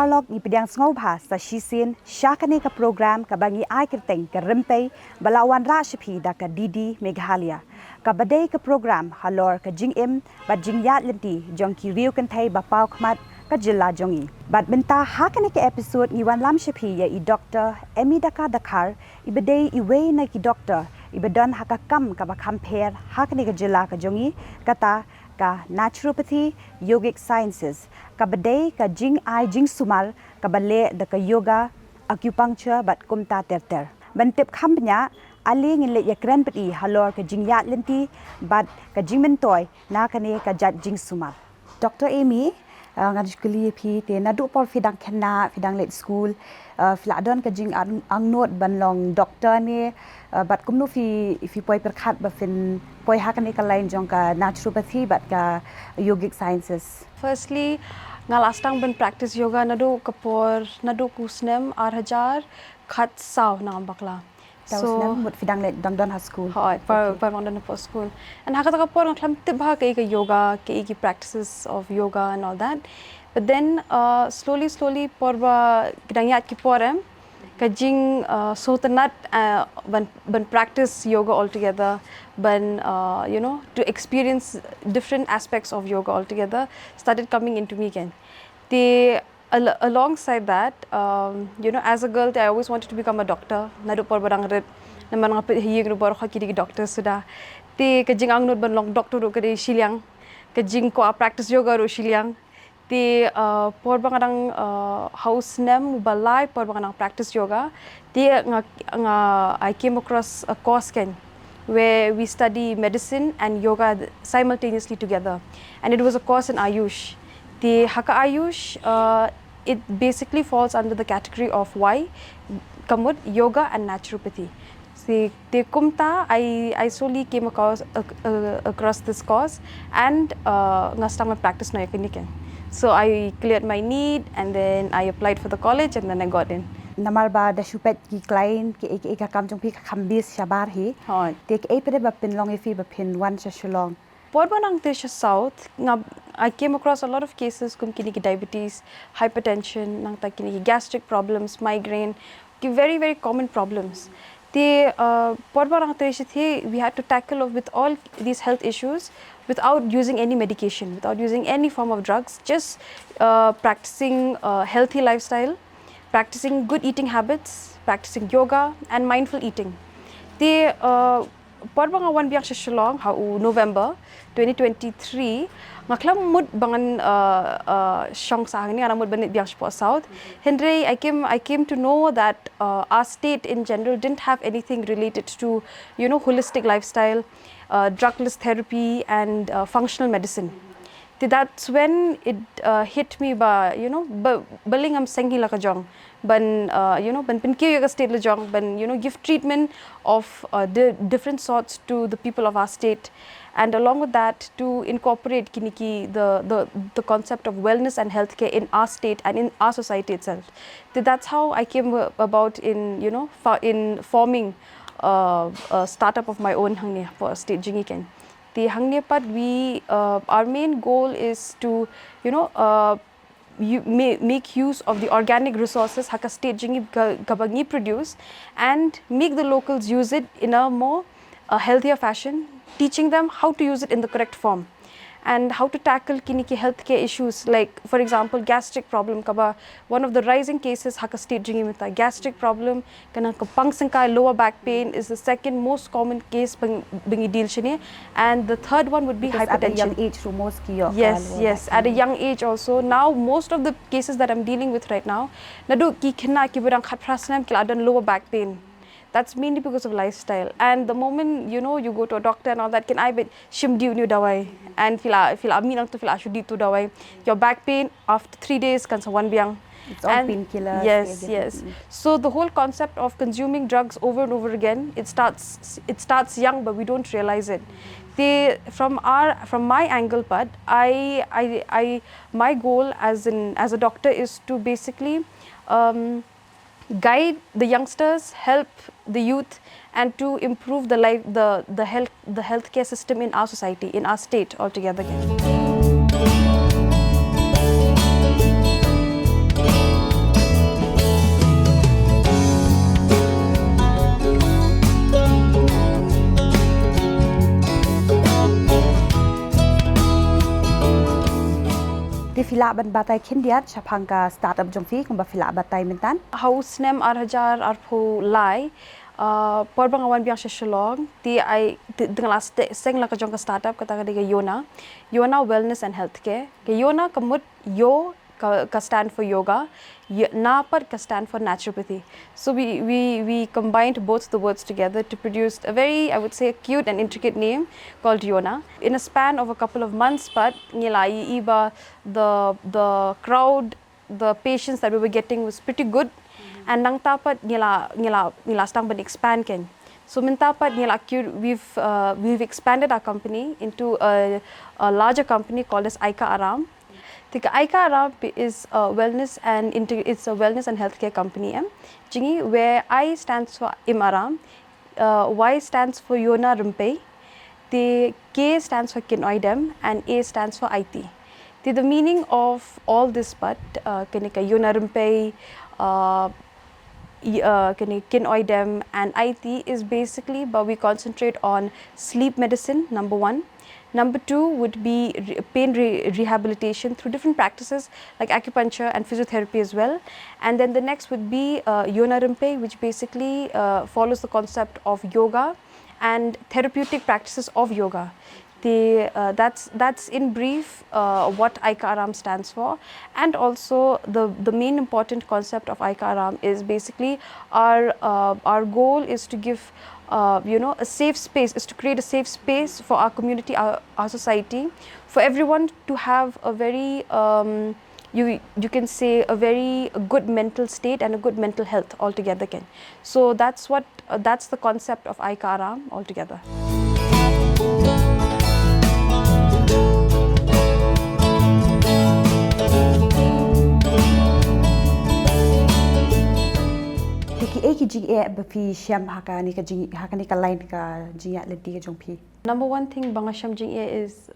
dialog ni pedang ngobha sa shisin syakane ka program ka bangi ai kerteng ka rempei balawan rashipi da ka Didi Meghalaya ka badai ka program Halor ka Jingim ba Jingiaidlynti jongki riu kan thai ba pau khmat ka jilla jongi badminta hakane ka episode ni wan lam shipi ya I Dr. Emidaka Dkhar ibadai iwe na ki doctor ibadan hakakam ka ba compare hakane ka jilla ka jongi kata ka naturopathy yogic sciences ka badai ka jingsumal ka bale da ka yoga acupuncture bat kumta terter bantip khambnya ali ngin le yakran pati Halor ka Jingiaidlynti bat ka Jingmyntoi na kane ka jingsumal Dr. Amy ngajkuli phi te nadu por fidang khna fidang let school filadon ka jing angnot banlong doctor ne bat kumnu fi poi perkhat ba fin poi hakane ka lain jong ka naturopathy bat ka yogic sciences. Firstly, nga last time ban practice yoga nadu kapor nadu kusnem 8000 khat saw na bakla. So mut fidang let dangdon ha school. Hi, par dangdon ha school. And hakata kapor nglam tibha ka yoga ki practices of yoga and all that. But then slowly porba gdangyat ki porem ka jing sotanat ban practice yoga altogether ban to experience different aspects of yoga altogether started coming into me again. Alongside that, as a girl, I always wanted to become a doctor. Nadu por barang red, naman nga hiyeng no baro kiri doctor sudah. Te kajing ang nod ban long doctor ro kiri Shiliang, kajing ko practice yoga ro Shiliang. Te por bang house nem balai por bang practice yoga. Te I came across a course where we study medicine and yoga simultaneously together, and it was a course in Ayush. The Haka Ayush, it basically falls under the category of Y, Kamud, yoga and naturopathy. The Kumta, I solely came across this course and ngastama practice no yakiniken. So I cleared my need and then I applied for the college and then I got in. Namar ba da shupet ki client ki ek kam jong pi khambis shabar hi. Hoi. Te ek pede ba pin long ifi ba pin wan sha shulong. Porbanang Tisha South, I came across a lot of cases kum kiniki diabetes, hypertension, nang ta kiniki gastric problems, migraine, very very common problems. The Porbanang Tisha we had to tackle with all these health issues without using any medication, without using any form of drugs, just practicing a healthy lifestyle, practicing good eating habits, practicing yoga and mindful eating. The Porbanga wan biang Shillong November 2023 ngaklam mud bangan shong sa ni anamud banit biang Sport South Henry I came to know that our state in general didn't have anything related to holistic lifestyle, drugless therapy and functional medicine. That's when it hit me ba balingam sengi la ka jong ban ban pinkiyo yoga state la jong ban give treatment of the different sorts to the people of our state, and along with that to incorporate kiniki the concept of wellness and healthcare in our state and in our society itself. That's how I came about in in forming a startup of my own hangnia for state Jingiken. The Hangnepat, our main goal is to, make use of the organic resources Haka State Jingi Gabangi produce and make the locals use it in a more healthier fashion, teaching them how to use it in the correct form and how to tackle kiniki healthcare issues like, for example, gastric problem. Kaba one of the rising cases Haka State Jingmyntoi gastric problem, kana pangsankai lower back pain is the second most common case bingi deal shine, and the third one would be because hypertension. At a young age, most yes, at a young age also. Now most of the cases that I'm dealing with right now, nadu ki khna ki burang khatprasnam kiladan lower back pain. That's mainly because of lifestyle. And the moment you go to a doctor and all that, can I be shimdi new dawai and feel aminang to feel ashudi to dawai. Your back pain after 3 days can one biang. It's all painkillers. Yes. So the whole concept of consuming drugs over and over again, it starts young, but we don't realize it. From my angle, but my goal as a doctor is to basically guide the youngsters, help the youth, and to improve the healthcare system in our society, in our state altogether. fila ban batai kindiat chapangka startup jongfi kumba fila batai mentan Haus nem arhajar arpo lai porbang awan biang shalong ti ai dengan last seng la ka jong ka startup kata ka Yona Wellness and Healthcare ke Yona kamut yo ka stand for yoga, na par ka stand for naturopathy. So we combined both the words together to produce a very, I would say, cute and intricate name called Yona. In a span of a couple of months, but iba the crowd, the patients that we were getting was pretty good, and nang tapat nila stang ban expand ken. So mintapat we've expanded our company into a larger company called as Aaram. The Aaram is a wellness and it's a wellness and healthcare company, Jingi, where I stands for Aaram, Y stands for Yona Rimpe, the K stands for Kinoidem, and A stands for IT. The meaning of all this but Yona Rimpe, Kinoidem and IT is basically, but we concentrate on sleep medicine, number one. Number two would be pain rehabilitation through different practices like acupuncture and physiotherapy as well. And then the next would be Yona Rimpe, which basically follows the concept of yoga and therapeutic practices of yoga. That's in brief what Aaram stands for, and also the main important concept of Aaram is basically our goal is to give a safe space, is to create a safe space for our community, our society, for everyone to have a very you can say a very good mental state and a good mental health altogether. So that's the concept of Aaram altogether. Number one thing bangasham Jingiaidlynti is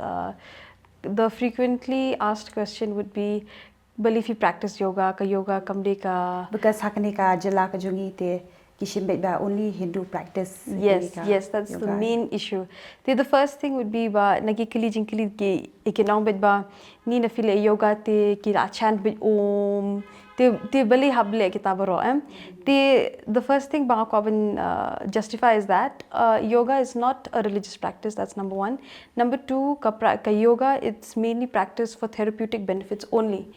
the frequently asked question would be, well, if you practice yoga kamde ka, because hakani ka jala ka jungi te kishimbet only Hindu practice. Yes, that's the main issue. The first thing would be ba nagikili jingkili ke ikinong bet ba ni na feel yoga te ki chant bet om te bali hable kitabaro the first thing bang ko justify is that yoga is not a religious practice. That's number one. Number two, ka yoga it's mainly practiced for therapeutic benefits only.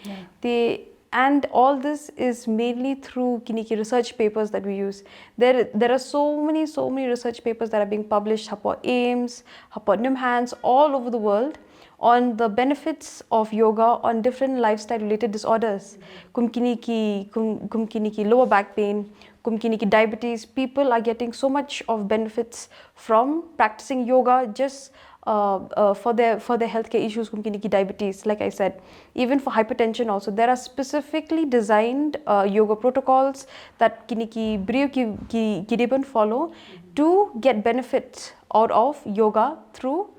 And all this is mainly through research papers that we use. There are so many research papers that are being published hapo AIMS, hapo NIMHANS, all over the world on the benefits of yoga on different lifestyle related disorders. Kumkini ki lower back pain, kumkini ki diabetes. People are getting so much of benefits from practicing yoga just for their healthcare issues, kumkini ki diabetes, like I said. Even for hypertension also, there are specifically designed yoga protocols that kini ki brio ki ribbon follow to get benefits out of yoga through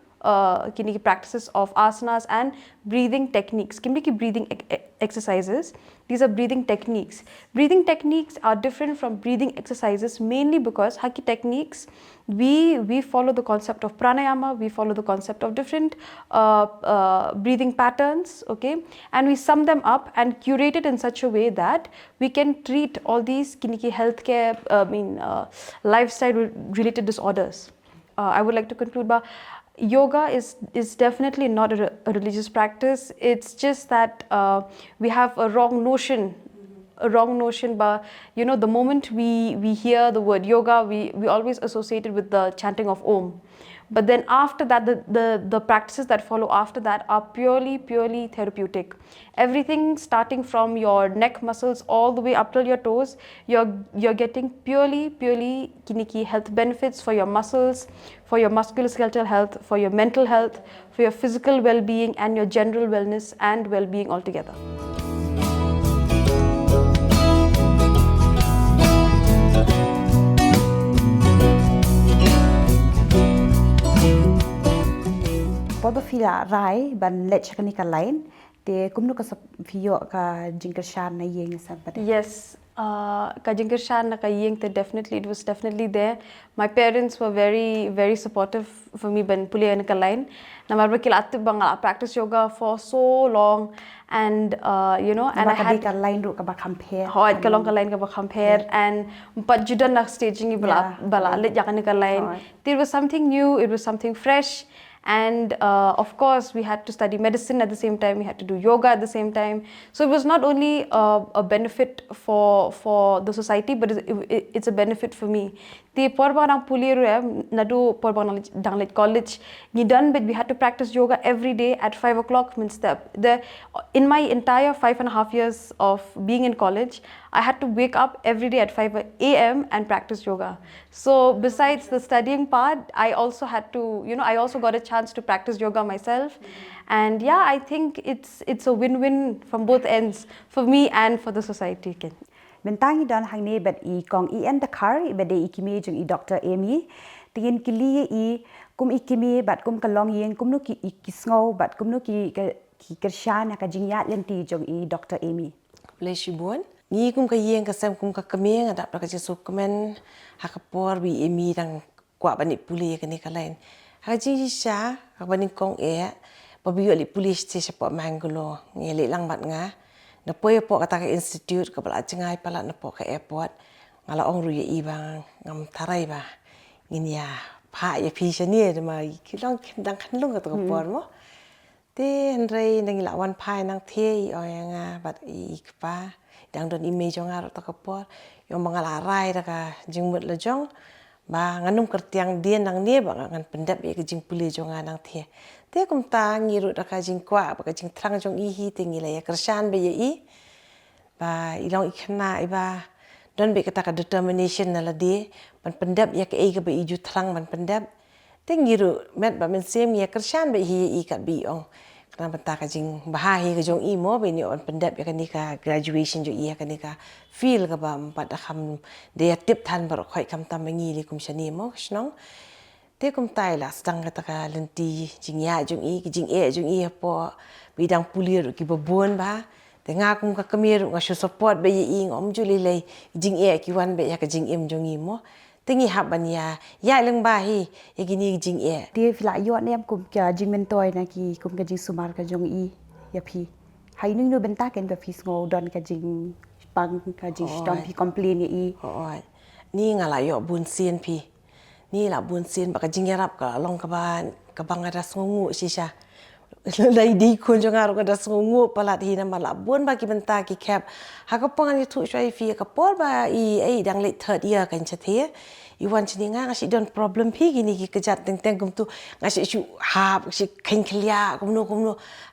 practices of asanas and breathing techniques. Breathing exercises. These are breathing techniques. Breathing techniques are different from breathing exercises mainly because haki techniques, we follow the concept of pranayama, we follow the concept of different breathing patterns, okay, and we sum them up and curate it in such a way that we can treat all these healthcare, lifestyle related disorders. I would like to conclude by yoga is definitely not a religious practice. It's just that we have a wrong notion, but the moment we hear the word yoga, we always associate it with the chanting of Om. But then after that, the practices that follow after that are purely therapeutic. Everything starting from your neck muscles all the way up till your toes, you're getting purely health benefits for your muscles, for your musculoskeletal health, for your mental health, for your physical well-being and your general wellness and well-being altogether. Poba fila rai ban lech ka lain te kumno ka sa fiyo ka jingkershan na yeng sa. Yes, Kajing Kirshan na kaying definitely, it was definitely there. My parents were very, very supportive for me ban puliya na kalain. Na marba kilatu bang practice yoga for so long, and and I had lain ru ka ba compare. Hoy kalong kalain ka ba compare and pajudan na staging bala lit yakan kalain. There was something new, it was something fresh. And of course, we had to study medicine at the same time. We had to do yoga at the same time. So it was not only a benefit for the society, but it's a benefit for me. The porbang nang puliru nadu porbang nang college. But we had to practice yoga every day at 5 o'clock. Means in my entire 5.5 years of being in college, I had to wake up every day at 5 a.m. and practice yoga. So besides the studying part, I also had to, I also got a chance to practice yoga myself. And yeah, I think it's a win-win from both ends, for me and for the society. Bentangi dan hang ne bet I kong I en Dkhar I bede I kimi jung I Dr. Amy. Tingin kili I kum I kimi bat kum kalong yeng kum nu ki I kisngau bat kum nu ki kershan ka Jingiaidlynti jung I Dr. Amy. Bless you, bon. Ni kum ka yeng ka sem kum ka kemeng adap ka jesu kemen hakapor bi emi dang kwa bani puli ka ni ka lain. Ha ji sha ka bani kong babi li puli sti sepo mangolo ngeli lang bat nga. Na poe po ka ta institute ka bala jingai pala na po ka airport ngala ong ru ye bang ngam tarai ba. Ngin ya pa ya pi sha ni ma kilong dang kan lung ka to por mo. Te nrei nang lawan pai nang the I nga bat I pa dang don image nga ro takapor yung mga laray ka jingmut la jong ba nganum kertiang dia nang nie ba ngan pendap ye jing puli jong nang the te kum ta ngiru ka jing kwa ba jing trang jong I hi tingi la ya kershan be ye ba ilong ikna ba don be kata ka determination na la de ban pendap ya ke ba iju trang ban pendap te ngiru met ba men sem ye kershan be hi kat bi ong kenapa tak jing bahahi ke jong I mo be ni on pendap ya kanika graduation jo I kanika feel ka ba empat kham de tip than bar khoi kam tam ngi li kum shani mo snong te kum tai la stang ka taka lenti jing ya jong I ki jing jong I po bidang pulir ki bobon ba te nga kum ka kamir nga support be I ngom juli le jing ki wan be ya ka jing em jong I mo tingi haban ya leng bahi ya gini jing Dia fila yo ne kum ka Jingmyntoi na ki kum ka jing sumar ka jong I ya pi. Hai nu nu benta ken ka fis ngo don ka jing pang ka jing stom pi complain ye I. Ni ngala yo bun sien pi. Ni la bun sien ba ka jing yarap ka long ka ban ka bangaras ngungu sisha. Lai di kun jong aro ka das ngungu palat hi na mala bun ba ki benta ki cap. Ha ka pangan ni tu shwai fi ka por ba I dang late third year kan chathe. I wan chini nga si don problem pi gini ki kejat teng kum tu ngasi shu hap si ken klia kum no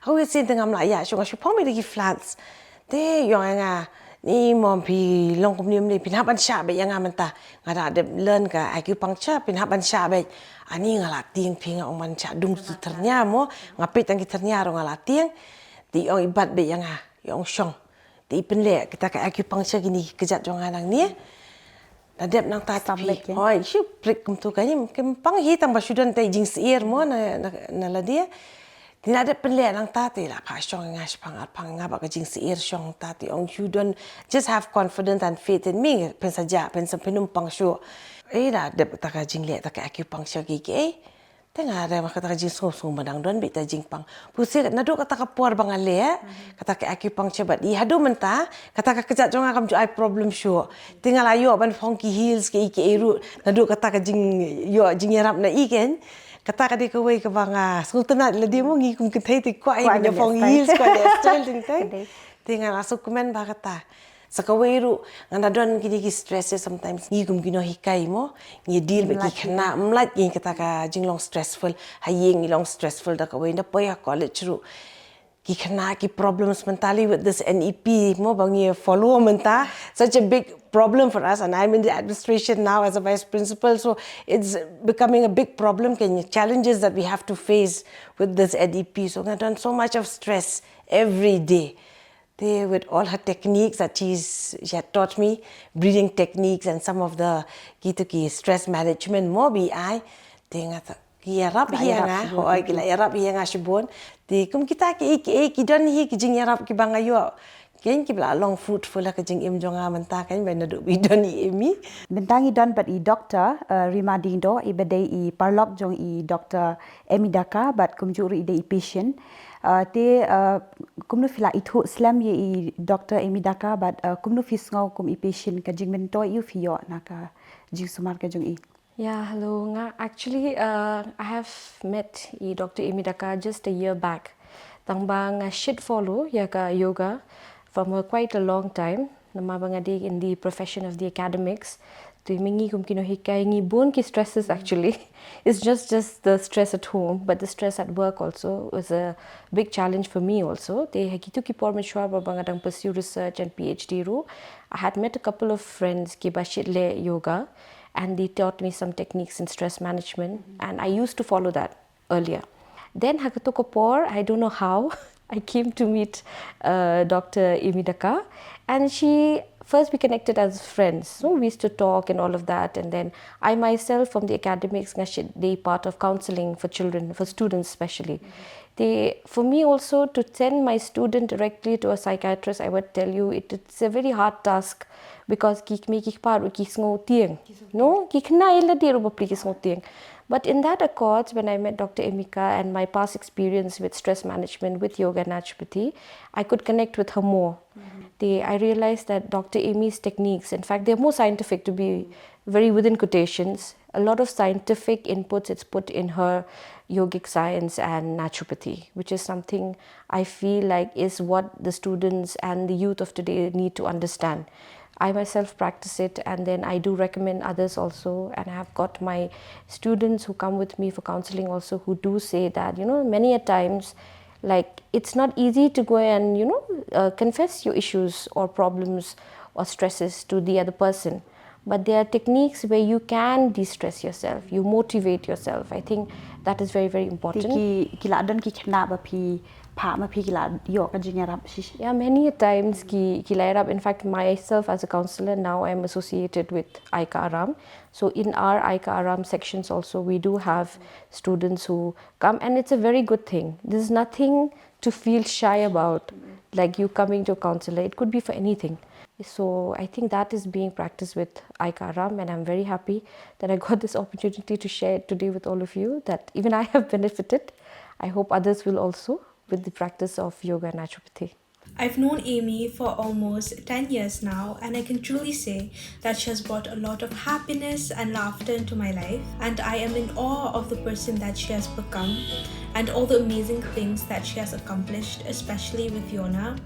ha we sin tengam la ya shu ngasi pom mi ki flats te yo nga ni mom pi long kum nim ni pin haban sha be nga menta ngada de learn ka acupuncture pin haban sha be ani ngala ting pi nga ong man cha dung su ternya mo ngapit ang ki ternya ro ngala ting ti ong ibat be nga yong shong ti pin le kita ka acupuncture gini kejat jo nga nang ni Nadep nang tatapi. Hoi, siu prik kum tu kani kempang hi tang basudan tai jing sier mo na la dia. Tinadep penle nang tati la pa shong nga pang nga ba ka jing sier shong tati ong you don't just have confidence and faith in me pensaja pensam penum pang shu. La dep ta ka jing le ta ka acupuncture gi tengah ada kata jing sung badang don bita jing pang. Pusi nadu kata ka por bangale kata ka acupuncture bat I hadu menta kata ka kejat jonga kam ju I problem sure. Tinggal ayo ban funky heels ke eru nadu kata ka jing yarap na ken kata ka de ka wei ka banga sultanat la de mo ngi kum kethai ti kwa I ban funky heels kwa de style ting tai. Tinggal asuk komen ba kata Sakawiru ngana don gini ki stress sometimes ngi gum gino hikai mo ngi deal be ki khna mlat ngi kata ka jinglong stressful hayeng long stressful da ka we na poya college ru ki khna ki problems mentally with this NEP mo bangi follow menta such a big problem for us and I'm in the administration now as a vice principal so it's becoming a big problem can challenges that we have to face with this NEP so I done so much of stress every day with all her techniques that she had taught me, breathing techniques and some of the stress management mo bi ai tinga yarap hianga hoi kila yarap hianga shibon ti kum kita ki don hi ki jing yarap ki bangayo Kain ki bla long fruitful ka jingim jonga menta kain ba na do bi don I emi. Bentangi don but I doctor Rima Dindo I badai I parlok jong I Dr. Emidaka but kumjuri I dai patient. Te kumnu fila itu slam ye I Dr. Emidaka but kumnu fisngau kum I patient ka Jingmyntoi yu fiyo na ka jing sumar ka jong I. Yeah, hello. Actually, I have met Dr. Emidaka just a year back. Tangbang shit follow yaka yoga from quite a long time. Namabangadi in the profession of the academics. To mingi kum kino hikai ngi bon ki stresses actually. It's just the stress at home, but the stress at work also was a big challenge for me also. Te hakitu ki por mishwar bangadang pursue research and PhD ro. I had met a couple of friends ki bashit le yoga. And they taught me some techniques in stress management, and I used to follow that earlier. Then Hakatokopor, I don't know how, I came to meet Dr. Emidaka, and first we connected as friends. So we used to talk and all of that, and then I myself from the academics, they part of counseling for children, for students especially. For me also to send my student directly to a psychiatrist, I would tell you it's a very hard task because but in that accords, when I met Dr. Emika and my past experience with stress management with yoga and naturopathy, I could connect with her more. I realized that Dr. Amy's techniques, in fact, they're more scientific to be very within quotations. A lot of scientific inputs it's put in her yogic science and naturopathy, which is something I feel like is what the students and the youth of today need to understand. I myself practice it, and then I do recommend others also, and I have got my students who come with me for counseling also who do say that, many a times, like it's not easy to go and, confess your issues or problems or stresses to the other person. But there are techniques where you can de-stress yourself, you motivate yourself. I think that is very, very important. Yeah, many a times in fact, myself as a counselor now I'm associated with Yona and Aaram. So in our Yona and Aaram sections also we do have students who come, and it's a very good thing. There's nothing to feel shy about, like you coming to a counselor. It could be for anything. So I think that is being practiced with Yona and Aaram, and I'm very happy that I got this opportunity to share it today with all of you, that even I have benefited. I hope others will also, with the practice of yoga and naturopathy. I've known Amy for almost 10 years now, and I can truly say that she has brought a lot of happiness and laughter into my life, and I am in awe of the person that she has become and all the amazing things that she has accomplished, especially with Yona.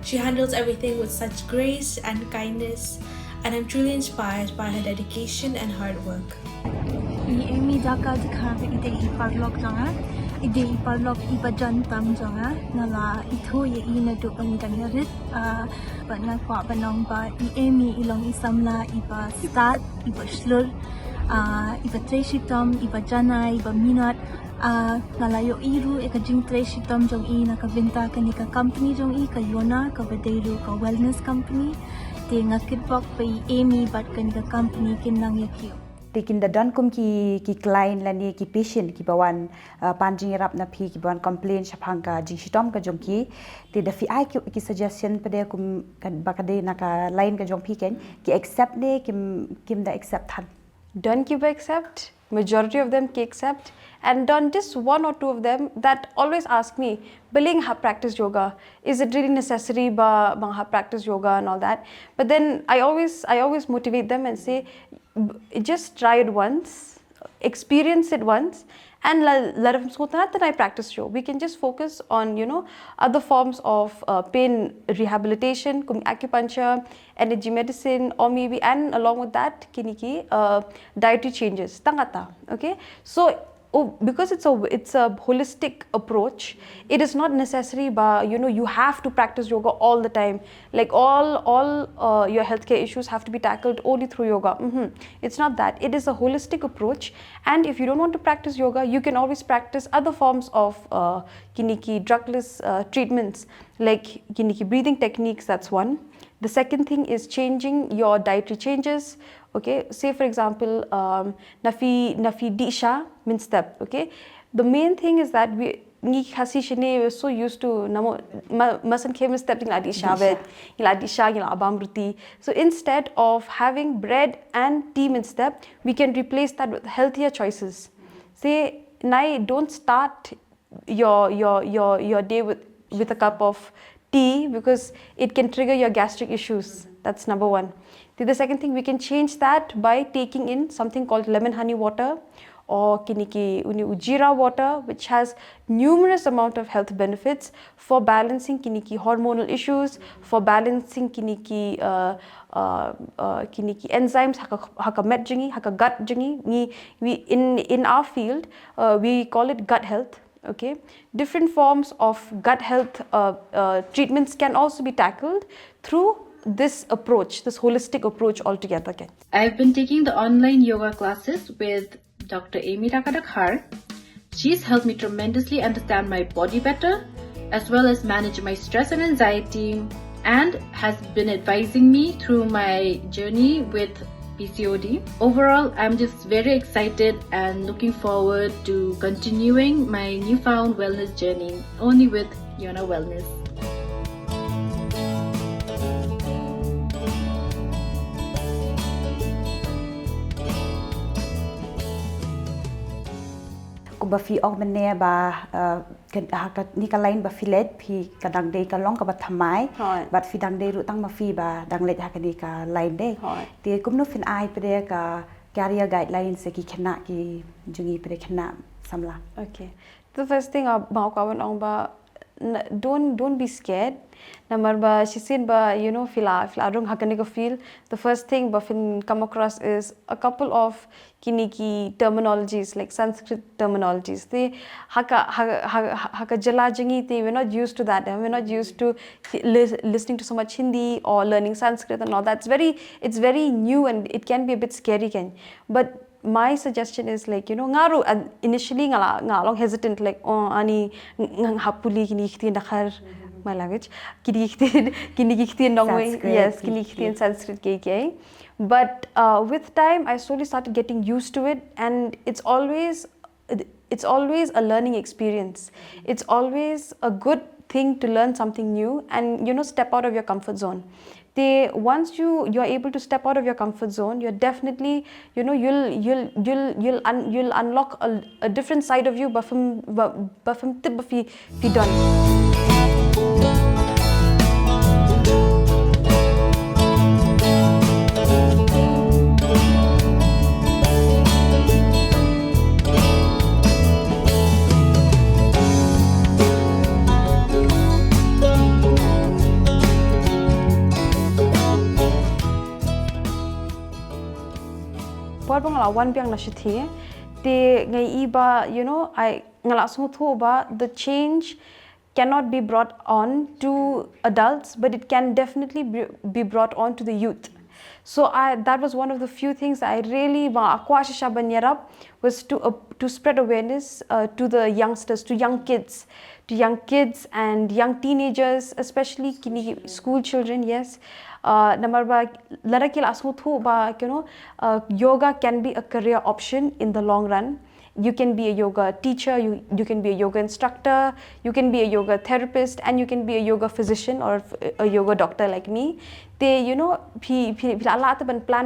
She handles everything with such grace and kindness, and I'm truly inspired by her dedication and hard work. Emidaka Dkhar iparlok janga ide iparlok ibajan tam janga nala itho ye ina do panganyarit bana kwa banong ba Emi ilong isamla iba start iba slur iba treshitam iba jana iba minat nalayo iru eka jing treshitam jong I nakabenta kanika company jong I ka Yona ka badairu ka wellness company te ngakitbok pa Emi bat kanika company kinang yakyo. Tikin da don kum ki client lani ki patient ki bawan panjing rap na phi ki bawan complain shaphang ka jing shitom ka jong ki te da fi ai ki suggestion pade kum kan bakade na ka line ka jong phi ken ki accept ne kim da accept han Don't keep accept, majority of them ki accept, and done just one or two of them that always ask me, Billing have practiced yoga, is it really necessary ba bang have practiced yoga and all that? But then I always motivate them and say, just try it once, experience it once, and let them that I practice yoga. We can just focus on other forms of pain rehabilitation, acupuncture, energy medicine, or maybe, and along with that kiniki dietary changes tangata. Okay, so because it's a holistic approach, it is not necessary but you have to practice yoga all the time, like all your healthcare issues have to be tackled only through yoga. It's not that. It is a holistic approach, and if you don't want to practice yoga, you can always practice other forms of kiniki drugless treatments, like kiniki breathing techniques. That's one. The second thing is changing your dietary changes. Okay, say for example, nafi disha means step. Okay, the main thing is that ni khasi shine we're so used to namo masan khem step ding adi shavet ila adi sha ila abamruti. So instead of having bread and tea instead, we can replace that with healthier choices. Say, now don't start your day with a cup of tea because it can trigger your gastric issues. That's number one. The second thing, we can change that by taking in something called lemon honey water or kiniki ujira water, which has numerous amount of health benefits for balancing kiniki hormonal issues, for balancing kiniki enzymes haka met jingi haka gut jingi. We in our field we call it gut health. Okay, different forms of gut health treatments can also be tackled through this approach, this holistic approach altogether. I've been taking the online yoga classes with Dr. Emidaka Dkhar. She's helped me tremendously understand my body better, as well as manage my stress and anxiety, and has been advising me through my journey with PCOD. Overall, I'm just very excited and looking forward to continuing my newfound wellness journey only with Yona Wellness. Ba fi ong mene ba ni ka lain ba filet phi kadang dei ka long ka ba thamai bat fi dang dei ru tang ma fi ba dang let ha ka ni ka lain dei ti kum no fin ai pre ka career guidelines se ki khna ki jungi pre khna samla. Okay, the first thing about kawan ong ba, don't be scared. Number ba she said ba fila arung hakane ko feel. The first thing ba fin come across is a couple of kiniki terminologies like Sanskrit terminologies. They haka jala jangi we're not used to that. We're not used to listening to so much Hindi or learning Sanskrit and all that. It's very new and it can be a bit scary. But my suggestion is like ngaru initially ngalong hesitant like ani hapuli kini Dkhar my language kini nongway yes kini in Sanskrit KK. But with time I slowly started getting used to it, and it's always a learning experience. It's always a good thing to learn something new and step out of your comfort zone. Once you're able to step out of your comfort zone, you're definitely you'll unlock a different side of you bafum tib fi done. One biang na shithi te ngai iba I ngala sung thu ba the change cannot be brought on to adults, but it can definitely be brought on to the youth. So that was one of the few things I really was to spread awareness to the youngsters, to young kids and young teenagers, especially school children. Yes. Yoga can be a career option in the long run. You can be a yoga teacher, you can be a yoga instructor, you can be a yoga therapist, and you can be a yoga physician or a yoga doctor like me. Plan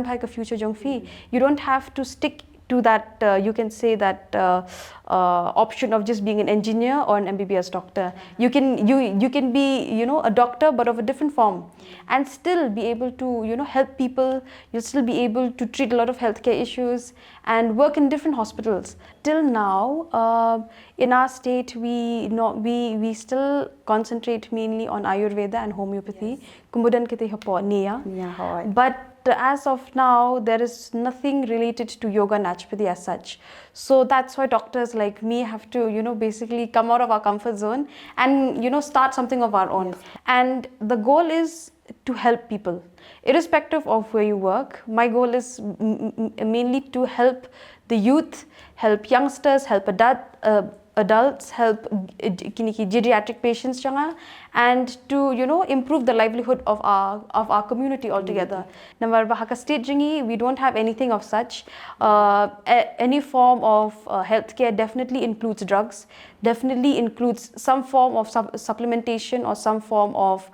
a future jong fi. You don't have to stick to that, you can say that option of just being an engineer or an MBBS doctor. You can be a doctor but of a different form and still be able to help people. You'll still be able to treat a lot of healthcare issues and work in different hospitals. Till now, in our state, we still concentrate mainly on Ayurveda and homeopathy. But as of now, there is nothing related to yoga naturopathy as such. So that's why doctors like me have to, basically come out of our comfort zone and, start something of our own. Yes. And the goal is to help people, irrespective of where you work. My goal is mainly to help the youth, help youngsters, help adults, help geriatric patients changa, and to improve the livelihood of our community altogether. Namar bahaka state jingi, we don't have anything of such. Any form of healthcare definitely includes drugs, definitely includes some form of supplementation or some form of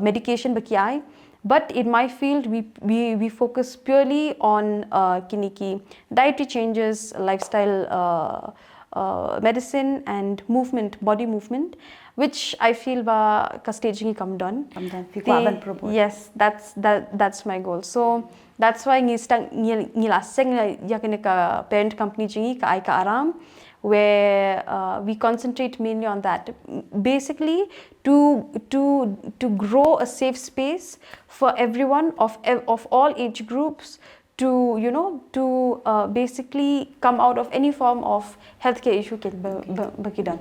medication bakiai. But in my field, we focus purely on dietary changes, lifestyle medicine, and movement, body movement, which I feel ka staging come done. Yes, that's my goal. So that's why ka parent company jingi ka Aaram, where we concentrate mainly on that, basically to grow a safe space for everyone of all age groups to basically come out of any form of healthcare issue baki done.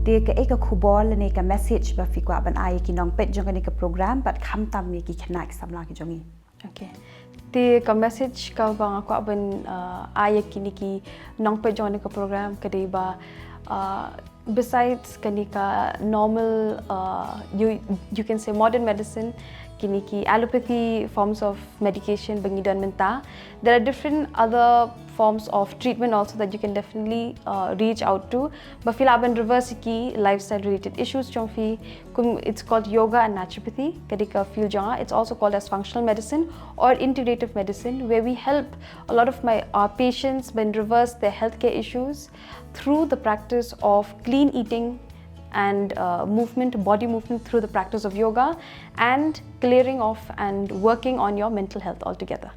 Dia ke eka khubol ne ka message ba fi kwa ban ai ki nong pet jong ne ka program but kham tam me ki khana ki samla ki jongi. Okay. The message ka bang ako aban ay ki nong pet jong ne ka program kadai ba besides kanika normal you can say modern medicine kiniki allopathy forms of medication bangidan menta, there are different other forms of treatment also that you can definitely reach out to. But filaban reverse ki lifestyle related issues chongfi, it's called yoga and naturopathy kadika feel janga. It's also called as functional medicine or integrative medicine, where we help a lot of our patients when reverse their healthcare issues through the practice of clean eating and movement, body movement through the practice of yoga, and clearing off and working on your mental health altogether.